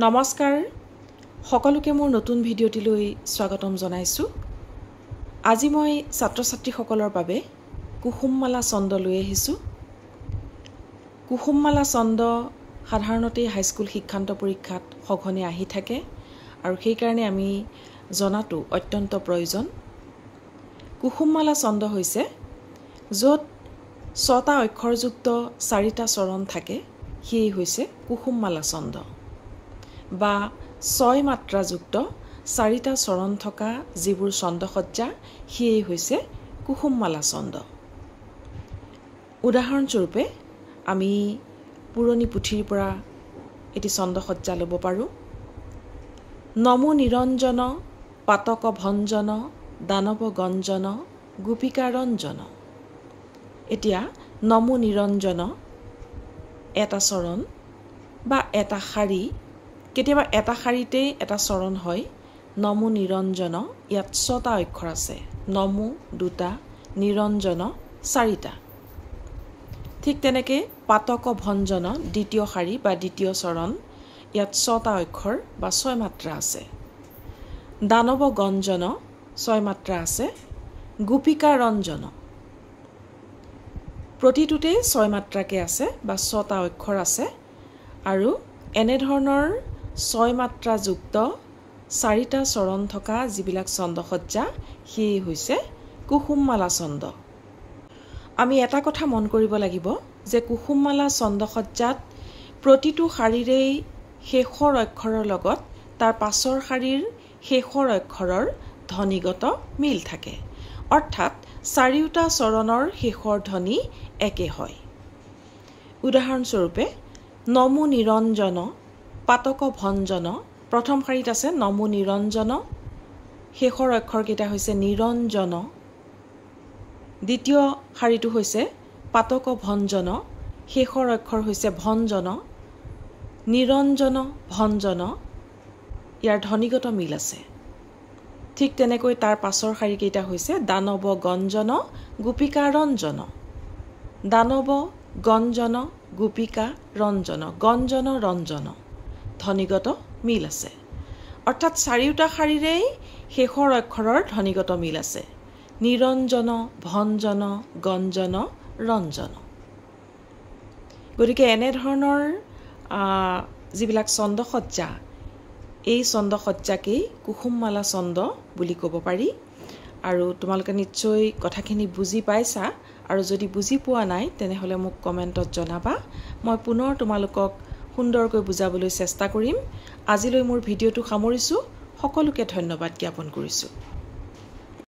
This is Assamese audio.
নমস্কাৰ সকলোকে মোৰ নতুন ভিডিঅ'টিলৈ স্বাগতম জনাইছো। আজি মই ছাত্ৰ-ছাত্ৰীসকলৰ বাবে কুসুমমালা ছন্দ লৈ আহিছো। কুসুমমালা ছন্দ সাধাৰণতে হাইস্কুল শিক্ষান্ত পৰীক্ষাত সঘনে আহি থাকে আৰু সেই কাৰণে আমি জনাটো অত্যন্ত প্ৰয়োজন। কুসুমমালা ছন্দ হৈছে য'ত 6টা অক্ষৰযুক্ত 4টা চৰণ থাকে, সেই হৈছে কুসুমমালা ছন্দ। বা 6 মাত্ৰাযুক্ত 4টা চৰণ থকা যিবোৰ ছন্দসজ্জা, সেয়ে হৈছে কুসুমমালা ছন্দ। উদাহৰণস্বৰূপে আমি পুৰণি পুথিৰ পৰা এটি ছন্দসজ্জা ল'ব পাৰোঁ। নমো নিৰঞ্জন পাতক ভঞ্জন দানৱ গঞ্জন গোপিকা ৰঞ্জন। এতিয়া নমো নিৰঞ্জন এটা চৰণ বা এটা শাৰী, কেতিয়াবা এটা শাৰীতেই এটা চৰণ হয়। নমো নিৰঞ্জন ইয়াত 6টা অক্ষৰ আছে, নমো 2টা, নিৰঞ্জন 4টা। ঠিক তেনেকৈ পাতক ভঞ্জন দ্বিতীয় শাৰী বা দ্বিতীয় চৰণ, ইয়াত 6টা অক্ষৰ বা 6 মাত্ৰা আছে। দানৱ গঞ্জন 6 মাত্ৰা আছে। গোপিকা ৰঞ্জন প্ৰতিটোতে 6 মাত্ৰাকৈ আছে বা 6টা অক্ষৰ আছে। আৰু এনেধৰণৰ 6 মাত্ৰাযুক্ত 4টা চৰণ থকা যিবিলাক ছন্দসজ্জা, সেয়ে হৈছে কুসুমমালা ছন্দ। আমি এটা কথা মন কৰিব লাগিব যে কুসুমমালা ছন্দসজ্জাত প্ৰতিটো শাৰীৰেই শেষৰ অক্ষৰৰ লগত তাৰ পাছৰ শাৰীৰ শেষৰ অক্ষৰৰ ধ্বনিগত মিল থাকে, অৰ্থাৎ চাৰিওটা চৰণৰ শেষৰ ধ্বনি একে হয়। উদাহৰণস্বৰূপে নমো নিৰঞ্জন পাতক ভঞ্জন, প্ৰথম শাৰীত আছে নমো নিৰঞ্জন, শেষৰ অক্ষৰকেইটা হৈছে নিৰঞ্জন। দ্বিতীয় শাৰীটো হৈছে পাতক ভঞ্জন, শেষৰ অক্ষৰ হৈছে ভঞ্জন। নিৰঞ্জন ভঞ্জন, ইয়াৰ ধ্বনিগত মিল আছে। ঠিক তেনেকৈ তাৰ পাছৰ শাৰীকেইটা হৈছে দানৱ গঞ্জন গোপিকা ৰঞ্জন। দানৱ গঞ্জন গোপিকা ৰঞ্জন, গঞ্জন ৰঞ্জন, ধ্বনিগত মিল আছে। অৰ্থাৎ চাৰিওটা শাৰীৰেই শেষৰ অক্ষৰৰ ধ্বনিগত মিল আছে। নিৰঞ্জন ভঞ্জন গঞ্জন ৰঞ্জন। গতিকে এনেধৰণৰ যিবিলাক ছন্দসজ্জা, এই ছন্দসজ্জাকেই কুসুমমালা ছন্দ বুলি ক'ব পাৰি। আৰু তোমালোকে নিশ্চয় কথাখিনি বুজি পাইছা, আৰু যদি বুজি পোৱা নাই তেনেহ'লে মোক কমেণ্টত জনাবা। মই পুনৰ তোমালোকক সুন্দৰকৈ বুজাবলৈ চেষ্টা কৰিম। আজিলৈ মোৰ ভিডিঅ'টো সামৰিছোঁ। সকলোকে ধন্যবাদ জ্ঞাপন কৰিছোঁ।